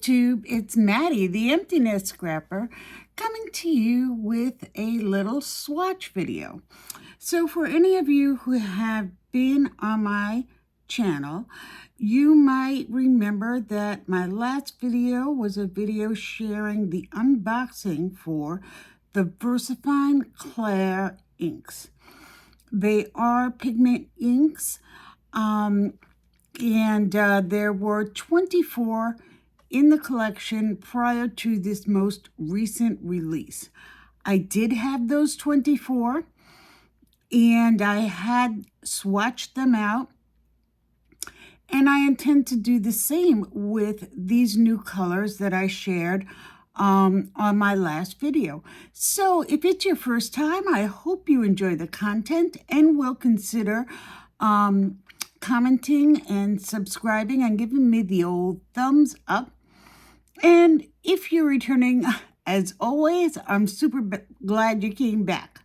YouTube, it's Maddie, the Empty Nest Scrapper, coming to you with a little swatch video. So for any of you who have been on my channel, you might remember that my last video was a video sharing the unboxing for the Versafine Clair inks. They are pigment inks, and there were 24 in the collection prior to this most recent release. I did have those 24, and I had swatched them out, and I intend to do the same with these new colors that I shared on my last video. So if it's your first time, I hope you enjoy the content and will consider commenting and subscribing and giving me the old thumbs up. And if you're returning, as always, I'm super glad you came back.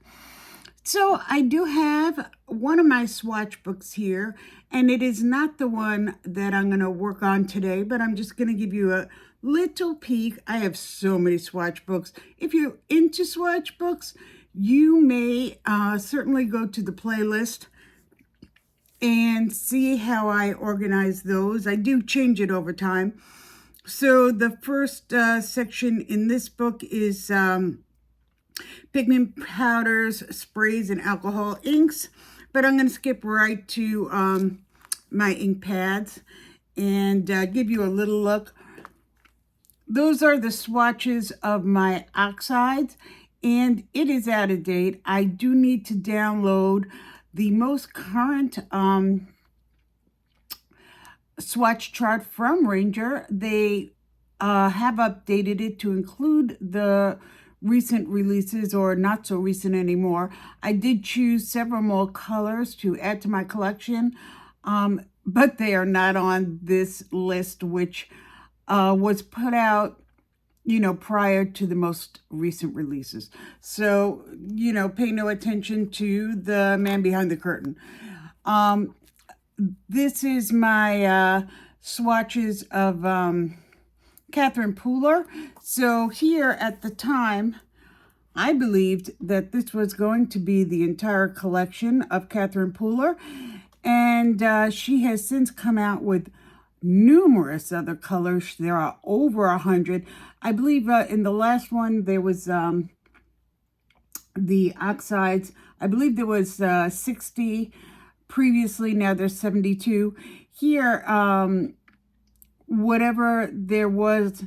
So I do have one of my swatch books here, and it is not the one that I'm going to work on today, but I'm just going to give you a little peek. I have so many swatch books. If you're into swatch books, you may certainly go to the playlist and see how I organize those. I do change it over time. So the first section in this book is pigment powders, sprays, and alcohol inks. But I'm going to skip right to my ink pads and give you a little look. Those are the swatches of my oxides, and it is out of date. I do need to download the most current swatch chart from Ranger. They have updated it to include the recent releases, or not so recent anymore. I did choose several more colors to add to my collection, but they are not on this list, which was put out, prior to the most recent releases. So, pay no attention to the man behind the curtain. This is my swatches of Catherine Pooler. So here at the time, I believed that this was going to be the entire collection of Catherine Pooler, and she has since come out with numerous other colors. There are over 100. I believe in the last one there was the oxides. I believe there was 60 previously. Now there's 72. Here, whatever there was,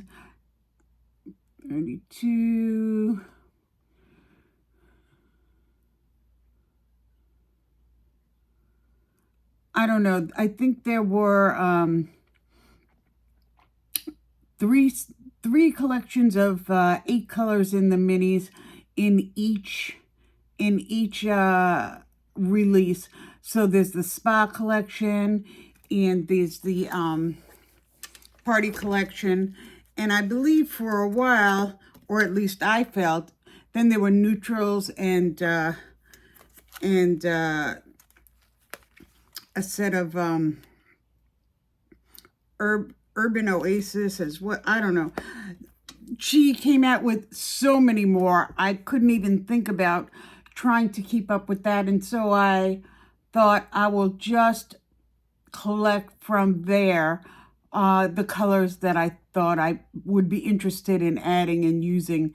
32. I don't know. I think there were three collections of 8 colors in the minis in each release. So there's the spa collection, and there's the party collection, and I believe for a while, or at least I felt, then there were neutrals and a set of Urban Oasis as what, I don't know. She came out with so many more. I couldn't even think about trying to keep up with that, and so I thought I will just collect from there the colors that I thought I would be interested in adding and using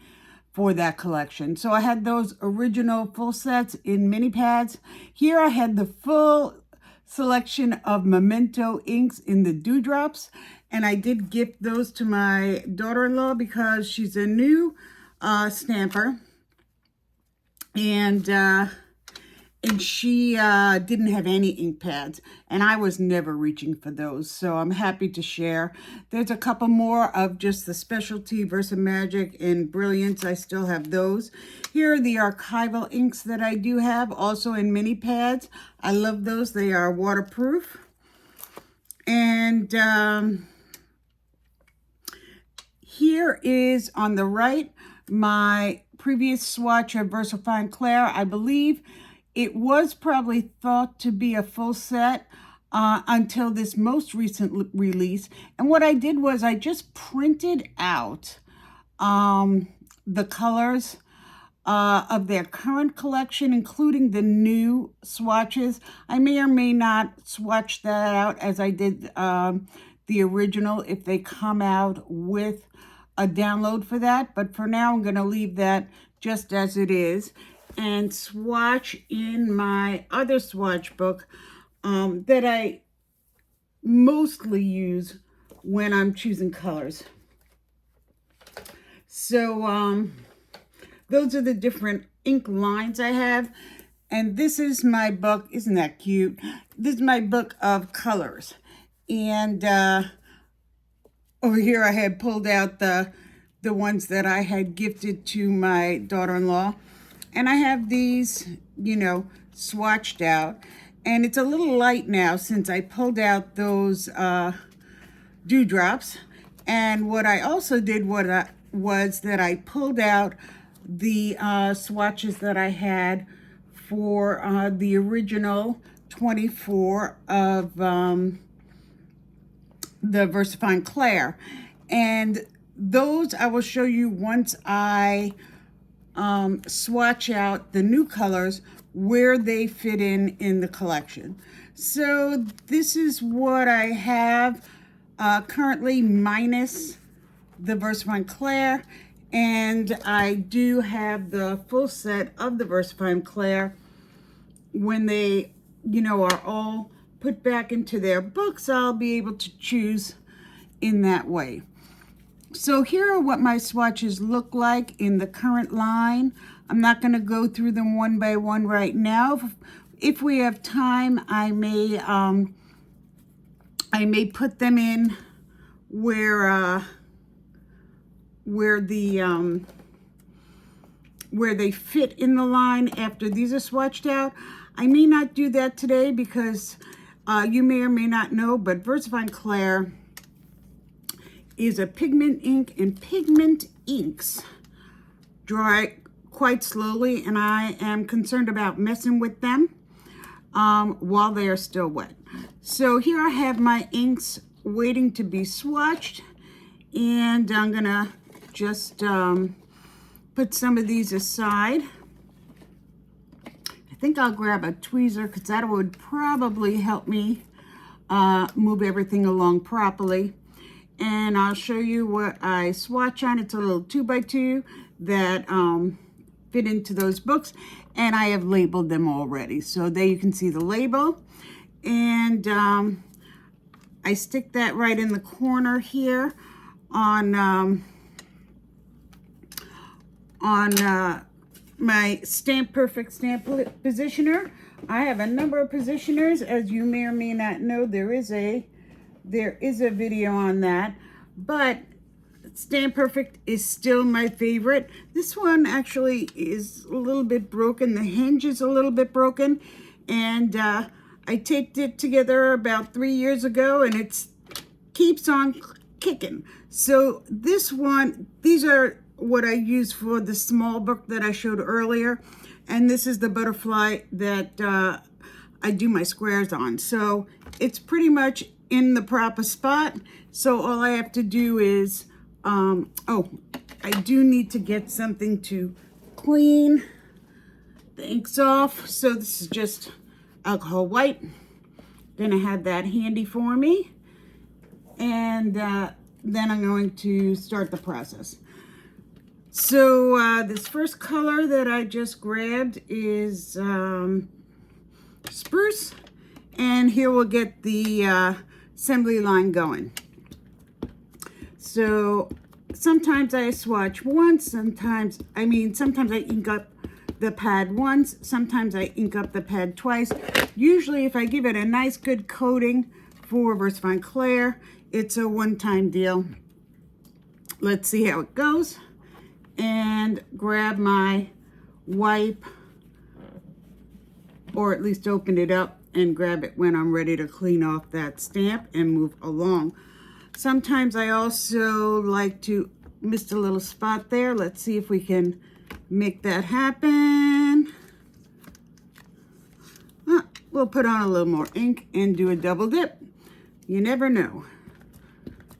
for that collection. So I had those original full sets in mini pads. Here I had the full selection of Memento inks in the dewdrops, and I did gift those to my daughter-in-law because she's a new stamper, and she didn't have any ink pads, and I was never reaching for those, so I'm happy to share. There's a couple more of just the specialty Versa Magic and Brilliance. I still have those. Here are the archival inks that I do have, also in mini pads. I love those. They are waterproof. And here is on the right my previous swatch of Versafine Clair. I believe it was probably thought to be a full set. until this most recent release. And what I did was I just printed out the colors of their current collection, including the new swatches. I may or may not swatch that out as I did the original if they come out with a download for that. But for now, I'm going to leave that just as it is and swatch in my other swatch book that I mostly use when I'm choosing colors. So those are the different ink lines I have. And this is my book. Isn't that cute? This is my book of colors. And over here I had pulled out the ones that I had gifted to my daughter-in-law. And I have these, you know, swatched out. And it's a little light now since I pulled out those dewdrops. And what I also did was that I pulled out the swatches that I had for the original 24 of the Versafine Clair. And those I will show you once I swatch out the new colors where they fit in the collection. So this is what I have currently minus the Versafine Clair, and I do have the full set of the Versafine Clair. When they, you know, are all put back into their books, I'll be able to choose in that way. So here are what my swatches look like in the current line. I'm not going to go through them one by one right now. If we have time, I may put them in where they fit in the line after these are swatched out. I may not do that today because you may or may not know, but Versafine Clair is a pigment ink, and pigment inks dry quite slowly, and I am concerned about messing with them while they are still wet. So here I have my inks waiting to be swatched, and I'm gonna just put some of these aside. I think I'll grab a tweezer because that would probably help me move everything along properly. And I'll show you what I swatch on. It's a little 2x2 that fit into those books, and I have labeled them already. So there you can see the label. And I stick that right in the corner here on my Stamp Perfect stamp positioner. I have a number of positioners. As you may or may not know, there is a video on that, but Stamp Perfect is still my favorite. This one actually is a little bit broken. The hinge is a little bit broken, and I taped it together about 3 years ago, and it keeps on kicking. So this one, these are what I use for the small book that I showed earlier, and this is the butterfly that I do my squares on. So it's pretty much in the proper spot. So all I have to do is, oh, I do need to get something to clean the inks off. So this is just alcohol white. Gonna have that handy for me. And then I'm going to start the process. So this first color that I just grabbed is Spruce. And here we'll get the assembly line going. So sometimes I swatch once, sometimes I ink up the pad once, sometimes I ink up the pad twice. Usually if I give it a nice good coating for Versafine Clair, it's a one-time deal. Let's see how it goes. And grab my wipe, or at least open it up and grab it when I'm ready to clean off that stamp and move along. Sometimes I also like to miss a little spot there. Let's see if we can make that happen. we'll put on a little more ink and do a double dip. You never know.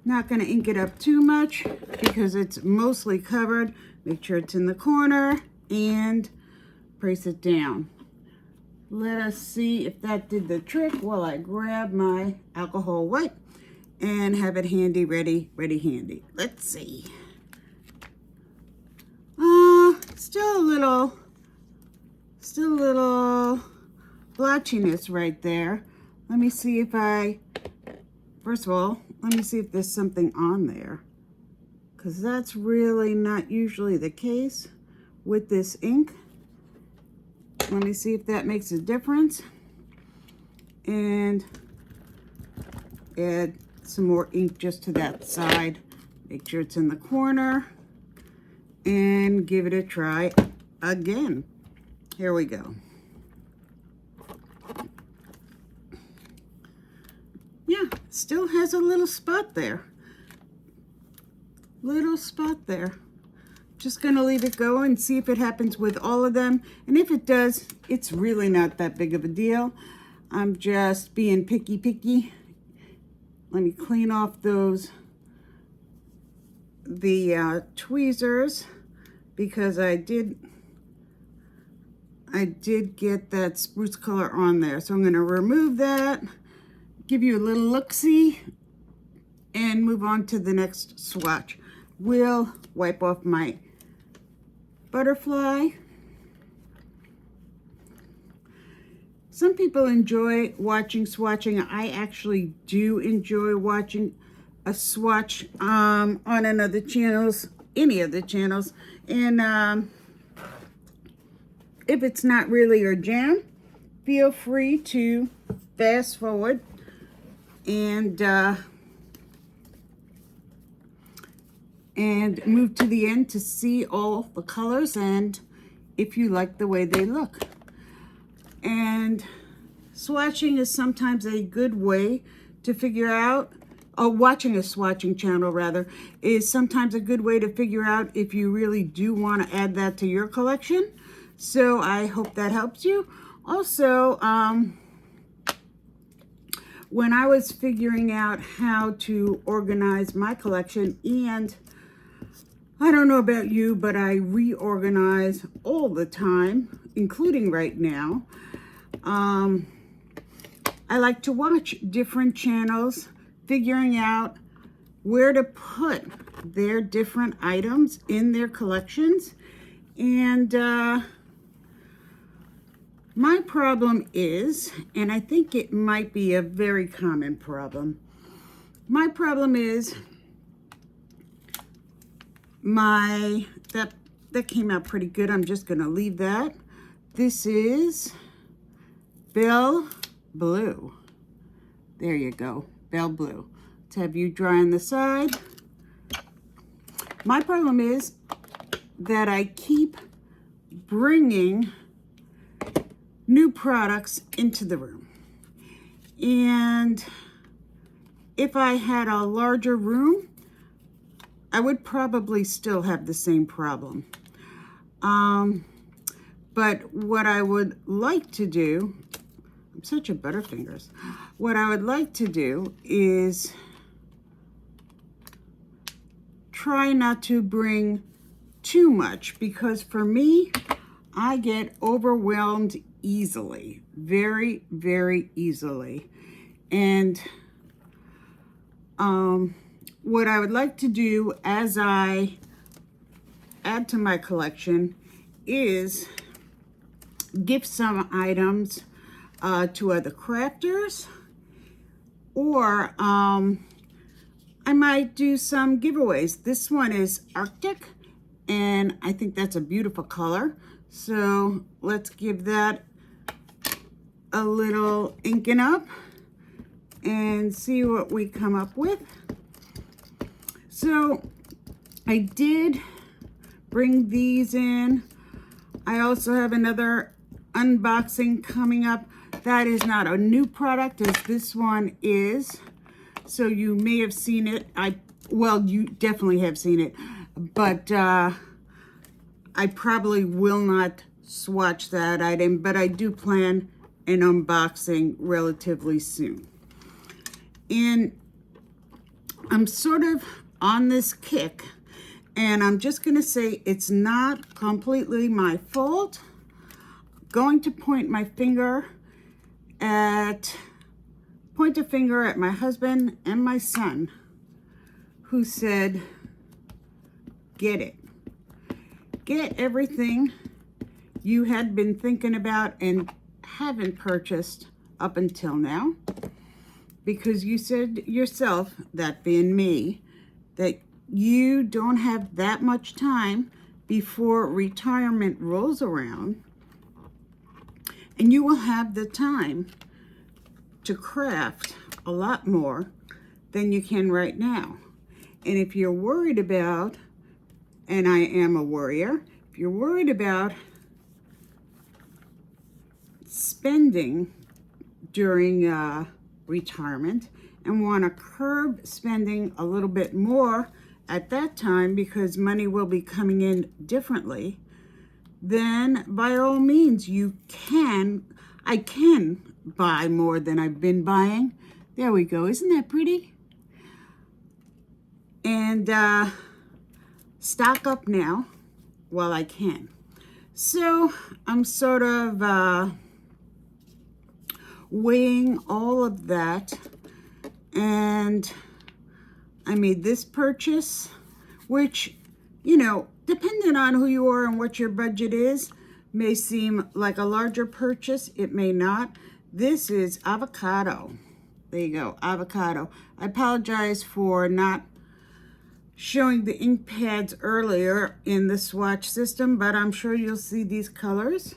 Not going to ink it up too much because it's mostly covered. Make sure it's in the corner and press it down. Let us see if that did the trick while I grab my alcohol wipe and have it handy, ready, handy. Let's see. Still a little blotchiness right there. Let me see if first of all, let me see if there's something on there, because that's really not usually the case with this ink. Let me see if that makes a difference, and add some more ink just to that side. Make sure it's in the corner and give it a try again. Here we go. Yeah, still has a little spot there. Just gonna leave it go and see if it happens with all of them. And if it does, it's really not that big of a deal. I'm just being picky. Let me clean off the tweezers, because I did get that spruce color on there. So I'm gonna remove that, give you a little look-see, and move on to the next swatch. We'll wipe off my butterfly. Some people enjoy watching swatching. I actually do enjoy watching a swatch on any of the channels. And if it's not really your jam, feel free to fast forward and move to the end to see all the colors and if you like the way they look. And swatching is sometimes a good way to figure out, or watching a swatching channel rather, is sometimes a good way to figure out if you really do want to add that to your collection. So I hope that helps you. Also, when I was figuring out how to organize my collection, and I don't know about you, but I reorganize all the time, including right now. I like to watch different channels, figuring out where to put their different items in their collections. And my problem is, and I think it might be a very common problem, my problem is that came out pretty good. I'm just going to leave that. This is Belle Blue. There you go, Belle Blue. Let's have you dry on the side. My problem is that I keep bringing new products into the room. And if I had a larger room, I would probably still have the same problem. But what I would like to do, I'm such a butterfingers. What I would like to do is try not to bring too much, because for me, I get overwhelmed easily, very, very easily. And what I would like to do as I add to my collection is gift some items to other crafters, or I might do some giveaways. This one is Arctic, and I think that's a beautiful color. So let's give that a little inking up and see what we come up with. So I did bring these in. I also have another unboxing coming up. That is not a new product as this one is. So you may have seen it. Well, you definitely have seen it, but I probably will not swatch that item, but I do plan an unboxing relatively soon. And I'm sort of on this kick, and I'm just going to say it's not completely my fault. Going to point a finger at my husband and my son, who said, get it. Get everything you had been thinking about and haven't purchased up until now, because you said yourself, that being me, that you don't have that much time before retirement rolls around, and you will have the time to craft a lot more than you can right now. And if you're worried about, and I am a worrier, if you're worried about spending during retirement and want to curb spending a little bit more at that time because money will be coming in differently, then by all means I can buy more than I've been buying. There we go. Isn't that pretty? And stock up now while I can. So I'm sort of weighing all of that, and I made this purchase, which, you know, depending on who you are and what your budget is, may seem like a larger purchase. It may not. This is avocado. There you go, avocado. I apologize for not showing the ink pads earlier in the Swatch system, but I'm sure you'll see these colors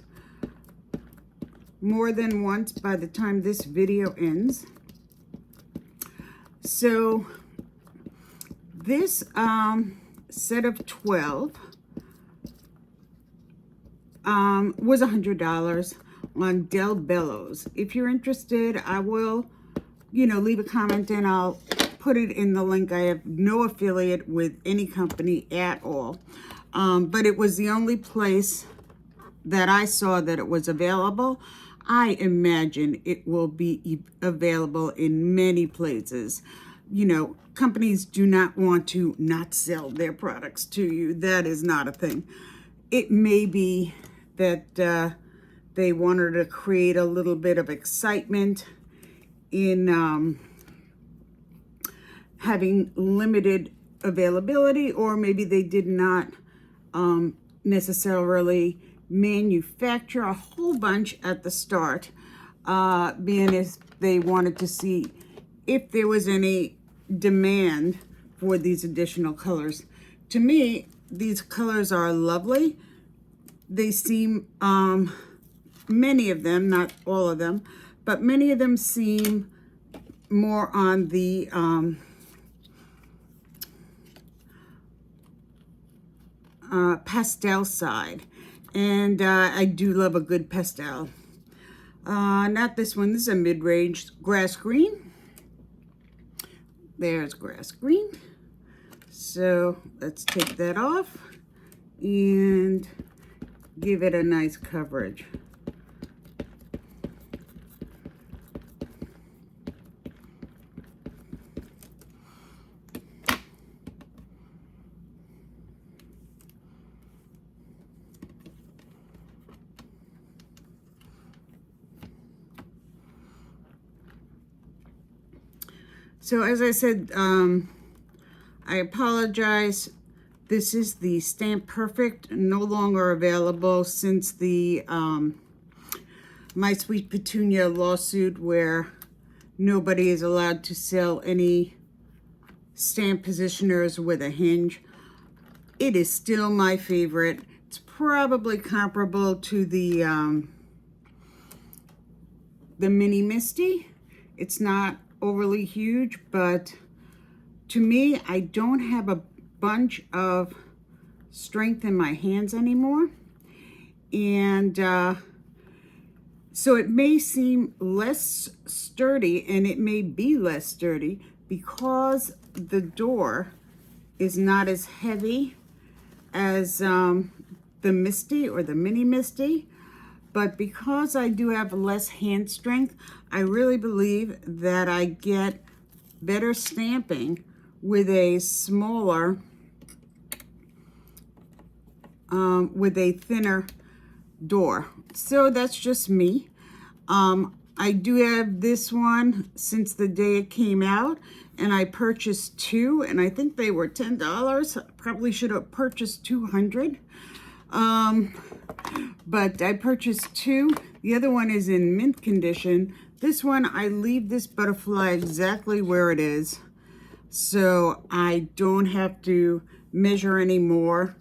more than once by the time this video ends. So this set of 12 was $100 on Del Bellows. If you're interested, I will, leave a comment and I'll put it in the link. I have no affiliate with any company at all, but it was the only place that I saw that it was available. I imagine it will be available in many places. Companies do not want to not sell their products to you. That is not a thing. It may be that they wanted to create a little bit of excitement in having limited availability, or maybe they did not necessarily manufacture a whole bunch at the start, being as they wanted to see if there was any demand for these additional colors. To me, these colors are lovely. They seem, many of them, not all of them, but many of them seem more on the pastel side. And I do love a good pastel. Not this one. This is a mid-range grass green. There's grass green. So let's take that off and give it a nice coverage. So as I said, I apologize. This is the Stamp Perfect, no longer available since the My Sweet Petunia lawsuit, where nobody is allowed to sell any stamp positioners with a hinge. It is still my favorite. It's probably comparable to the Mini Misty. It's not overly huge, but to me, I don't have a bunch of strength in my hands anymore, and so it may seem less sturdy, and it may be less sturdy because the door is not as heavy as the Misty or the Mini Misty, but because I do have less hand strength, I really believe that I get better stamping with a smaller, with a thinner door. So that's just me. I do have this one since the day it came out, and I purchased two, and I think they were $10. Probably should have purchased 200. But I purchased two. The other one is in mint condition. This one, I leave this butterfly exactly where it is, so I don't have to measure anymore.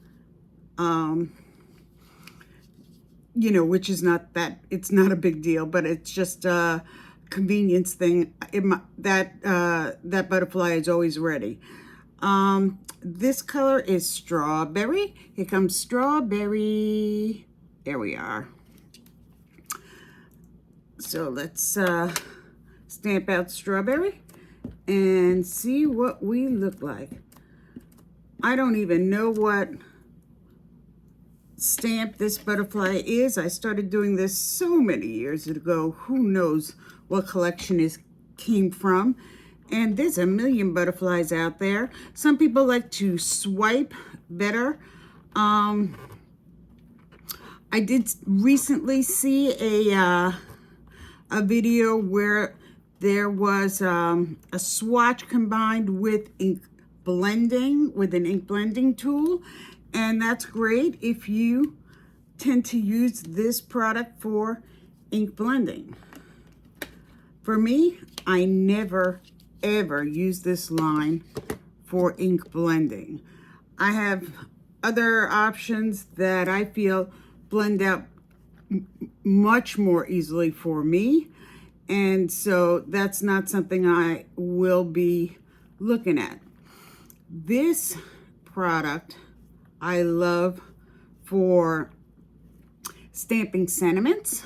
You know, which is not that, it's not a big deal, but it's just a convenience thing. That butterfly is always ready. This color is strawberry. Here comes strawberry. There we are. So let's stamp out strawberry and see what we look like. I don't even know what stamp this butterfly is. I started doing this so many years ago. Who knows what collection it came from. And there's a million butterflies out there. Some people like to swipe better. I did recently see a video where there was a swatch combined with ink blending, with an ink blending tool. And that's great if you tend to use this product for ink blending. For me, I never ever use this line for ink blending. I have other options that I feel blend out much more easily for me. And so that's not something I will be looking at. This product I love for stamping sentiments,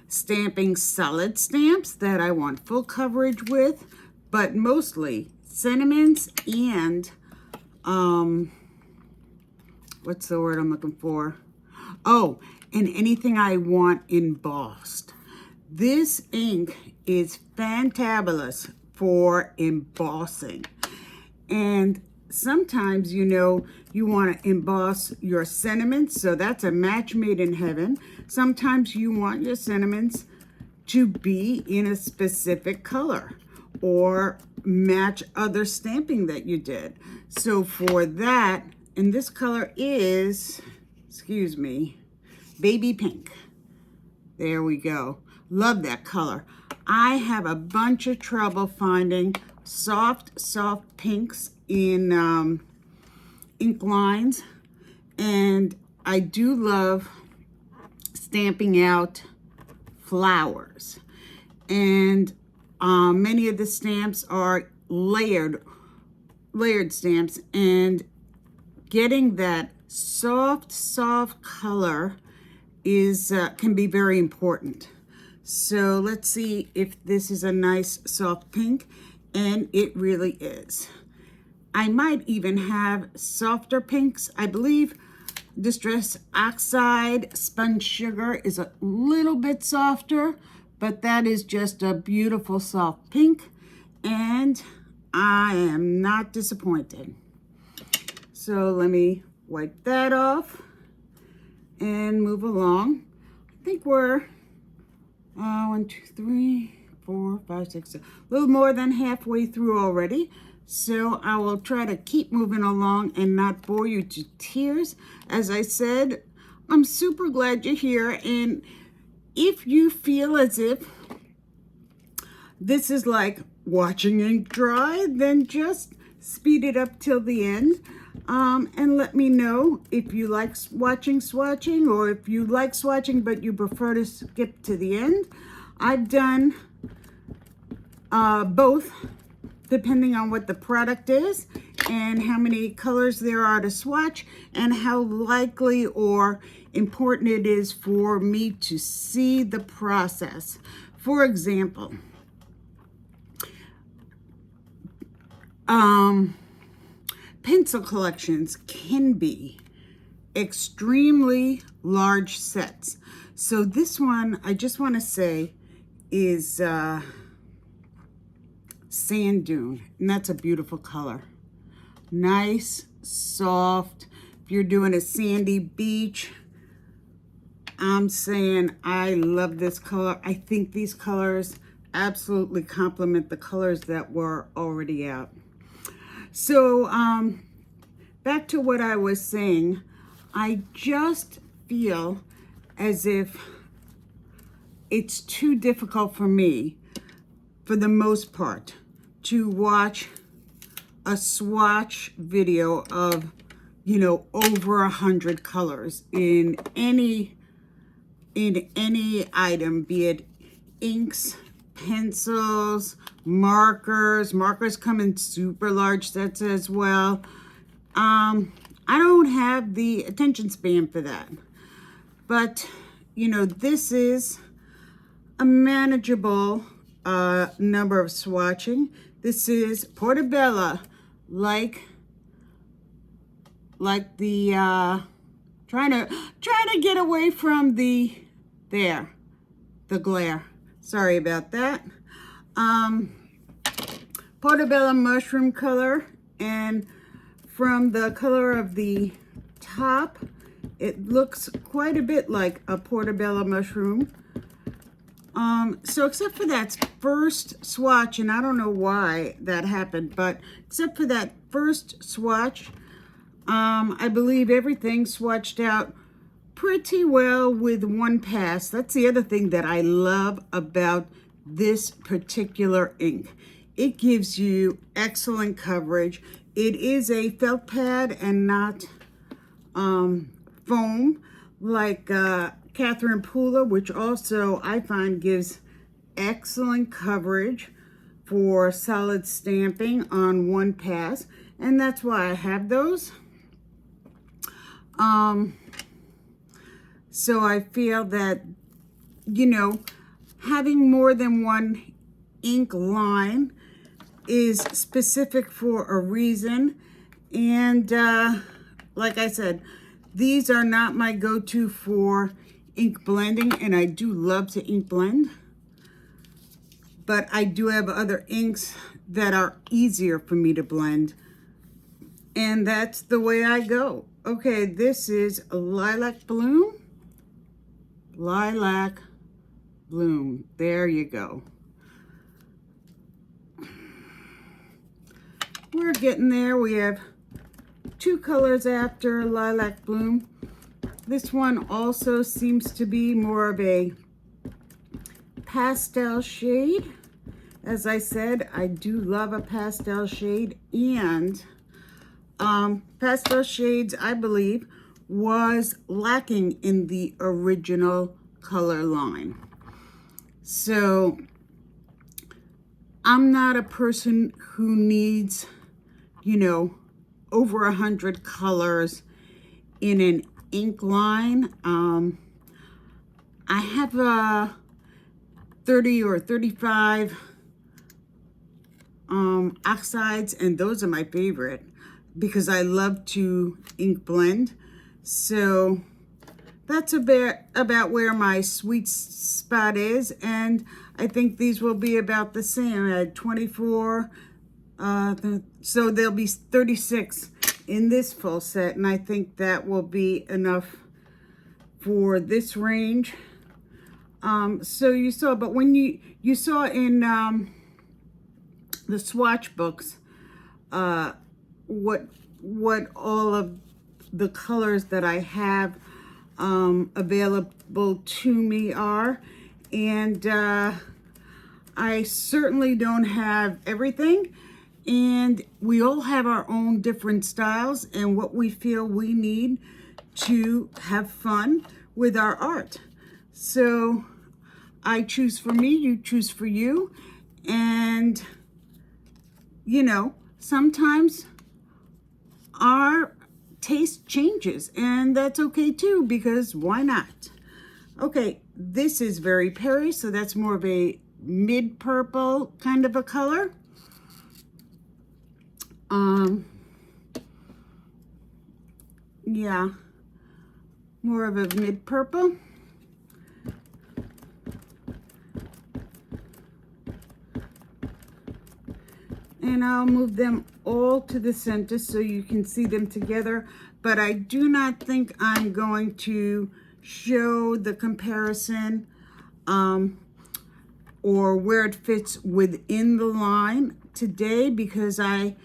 stamping solid stamps that I want full coverage with, but mostly sentiments and, what's the word I'm looking for? Oh, and anything I want embossed. This ink is fantabulous for embossing. And sometimes, you know, you want to emboss your sentiments, so that's a match made in heaven. Sometimes you want your sentiments to be in a specific color or match other stamping that you did. So for that, and this color is, excuse me, baby pink. There we go. Love that color. I have a bunch of trouble finding soft pinks in ink lines, and I do love stamping out flowers, and many of the stamps are layered stamps, and getting that soft color is can be very important. So let's see if this is a nice soft pink, and it really is. I might even have softer pinks. I believe Distress Oxide Spun Sugar is a little bit softer, but that is just a beautiful soft pink, and I am not disappointed. So let me wipe that off and move along. I think we're 1, 2, 3, 4, 5, 6, 7, a little more than halfway through already. So I will try to keep moving along and not bore you to tears. As I said, I'm super glad you're here. And if you feel as if this is like watching ink dry, then just speed it up till the end. And let me know if you like swatching, or if you like swatching but you prefer to skip to the end. I've done both, depending on what the product is and how many colors there are to swatch and how likely or important it is for me to see the process. For example, pencil collections can be extremely large sets. So this one, I just want to say, is Sand Dune, and that's a beautiful color. Nice, soft. If you're doing a sandy beach, I'm saying I love this color. I think these colors absolutely complement the colors that were already out. So back to what I was saying, I just feel as if it's too difficult for me, for the most part, to watch a swatch video of, you know, over 100 colors in any item, be it inks, pencils, markers. Markers come in super large sets as well. I don't have the attention span for that. But, you know, this is a manageable number of swatching. This is Portobello, like the trying to get away from the glare. Sorry about that. Portobello mushroom color, and from the color of the top, it looks quite a bit like a portobello mushroom. So except for that first swatch, and I don't know why that happened, but except for that first swatch, I believe everything swatched out pretty well with one pass. That's the other thing that I love about this particular ink. It gives you excellent coverage. It is a felt pad and not foam like Catherine Pooler, which also I find gives excellent coverage for solid stamping on one pass, and that's why I have those. So I feel that, you know, having more than one ink line is specific for a reason. And like I said, these are not my go-to for ink blending, and I do love to ink blend. But I do have other inks that are easier for me to blend. And that's the way I go. Okay, this is Lilac Bloom. Lilac Bloom. There you go. We're getting there. We have two colors after Lilac Bloom. This one also seems to be more of a pastel shade. As I said, I do love a pastel shade, and pastel shades, I believe, was lacking in the original color line. So I'm not a person who needs, you know, over 100 colors in an ink line. I have 30 or 35 oxides, and those are my favorite because I love to ink blend. So that's about where my sweet spot is, and I think these will be about the same. I had 24, so there'll be 36 in this full set, and I think that will be enough for this range. So you saw, but when you saw in the swatch books, what all of the colors that I have available to me are, and I certainly don't have everything, and we all have our own different styles and what we feel we need to have fun with our art. So I choose for me, you choose for you, and you know, sometimes our taste changes, and that's okay too, because why not? Okay, this is Very Perry, so that's more of a mid-purple kind of a color. Yeah, more of a mid-purple. And I'll move them all to the center so you can see them together. But I do not think I'm going to show the comparison or where it fits within the line today, because I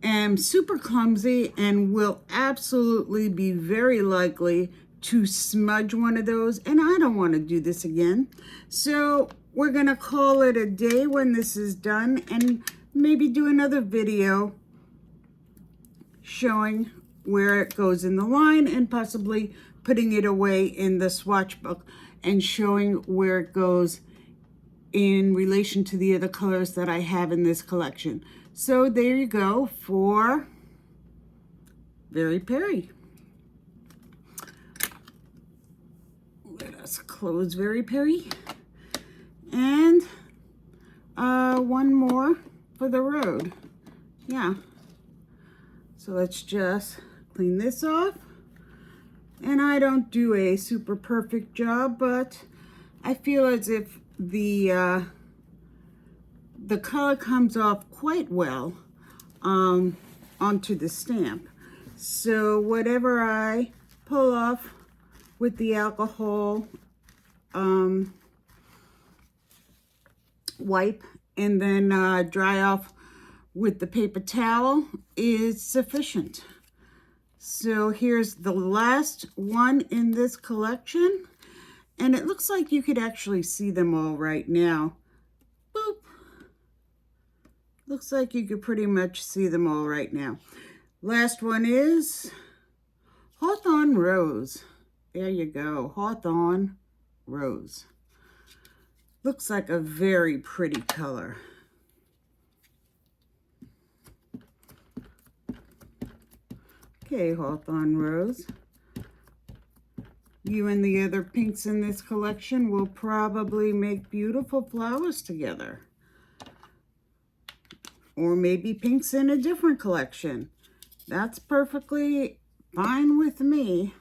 am super clumsy and will absolutely be very likely to smudge one of those, and I don't want to do this again. So we're gonna call it a day when this is done, and maybe do another video showing where it goes in the line, and possibly putting it away in the swatch book and showing where it goes in relation to the other colors that I have in this collection. So there you go for Very Perry. Let us close Very Perry. And one more for the road. Yeah. So let's just clean this off. And I don't do a super perfect job, but I feel as if the color comes off quite well onto the stamp. So whatever I pull off with the alcohol wipe and then dry off with the paper towel is sufficient. So here's the last one in this collection, and it looks like you could actually see them all right now. Boop. Looks like you could pretty much see them all right now. Last one is Hawthorn Rose. There you go, Hawthorn Rose. Looks like a very pretty color. Okay, Hawthorn Rose. You and the other pinks in this collection will probably make beautiful flowers together. Or maybe pinks in a different collection. That's perfectly fine with me.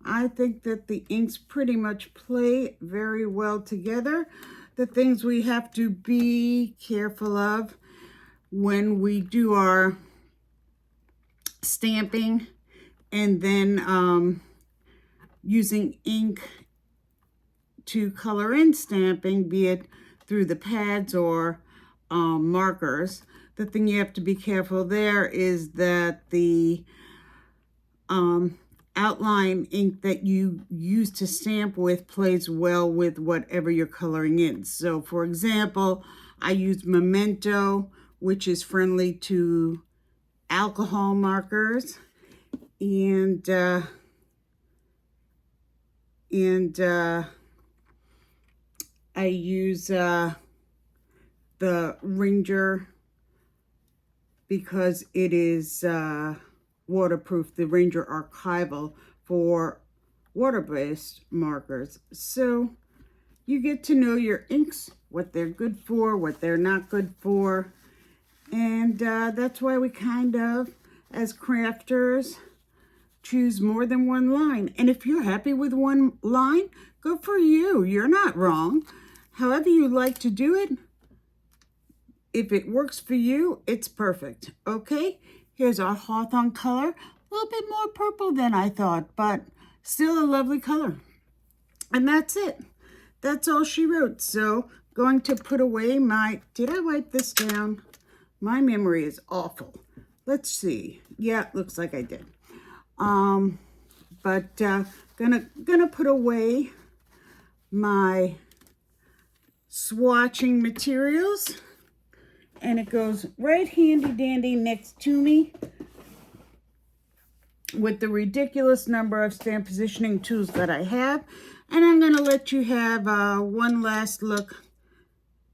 I think that the inks pretty much play very well together. The things we have to be careful of when we do our stamping and then using ink to color in stamping, be it through the pads or markers. The thing you have to be careful there is that the outline ink that you use to stamp with plays well with whatever you're coloring in. So for example, I use Memento, which is friendly to alcohol markers, and I use the Ranger because it is waterproof, the Ranger Archival for water-based markers. So you get to know your inks, what they're good for, what they're not good for. And that's why we kind of, as crafters, choose more than one line. And if you're happy with one line, go for you. You're not wrong. However you like to do it, if it works for you, it's perfect. Okay, here's our Hawthorn color. A little bit more purple than I thought, but still a lovely color. And that's it. That's all she wrote. So going to put away my, did I wipe this down? My memory is awful. Let's see. Yeah, looks like I did. But gonna put away my swatching materials, and it goes right handy dandy next to me with the ridiculous number of stamp positioning tools that I have. And I'm gonna let you have one last look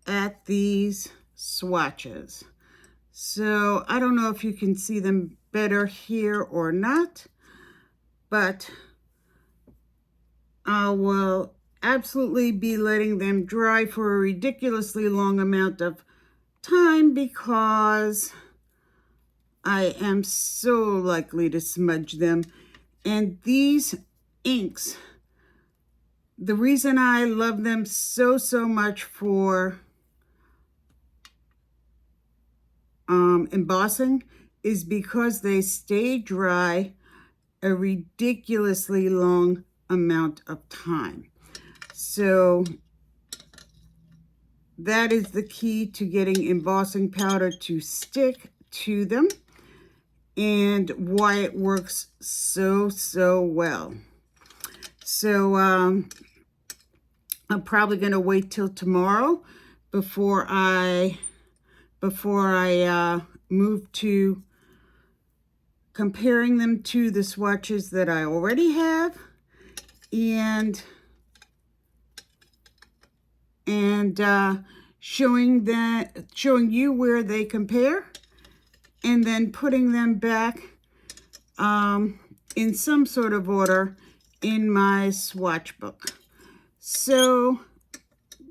at these swatches. So I don't know if you can see them better here or not, but I will absolutely be letting them dry for a ridiculously long amount of time because I am so likely to smudge them. And these inks, the reason I love them so much for embossing is because they stay dry a ridiculously long amount of time. So that is the key to getting embossing powder to stick to them, and why it works so well. So I'm probably going to wait till tomorrow before I move to comparing them to the swatches that I already have, and showing you where they compare, and then putting them back in some sort of order in my swatch book. So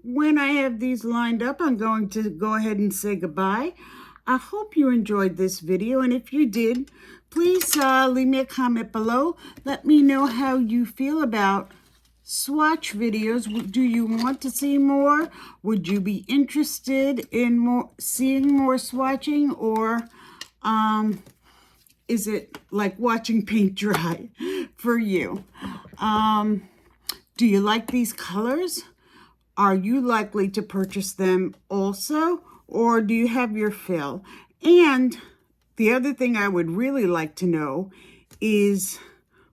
when I have these lined up, I'm going to go ahead and say goodbye. I hope you enjoyed this video, and if you did, please leave me a comment below. Let me know how you feel about swatch videos. Do you want to see more? Would you be interested in seeing more swatching, or is it like watching paint dry for you? Do you like these colors? Are you likely to purchase them also, or do you have your fill? And the other thing I would really like to know is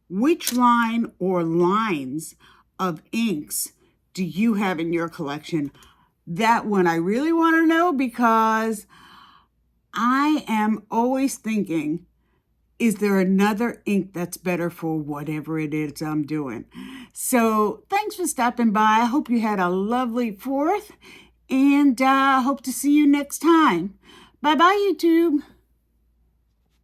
which line or lines of inks do you have in your collection? That one I really want to know, because I am always thinking, is there another ink that's better for whatever it is I'm doing? So thanks for stopping by. I hope you had a lovely 4th, and hope to see you next time. Bye-bye, YouTube.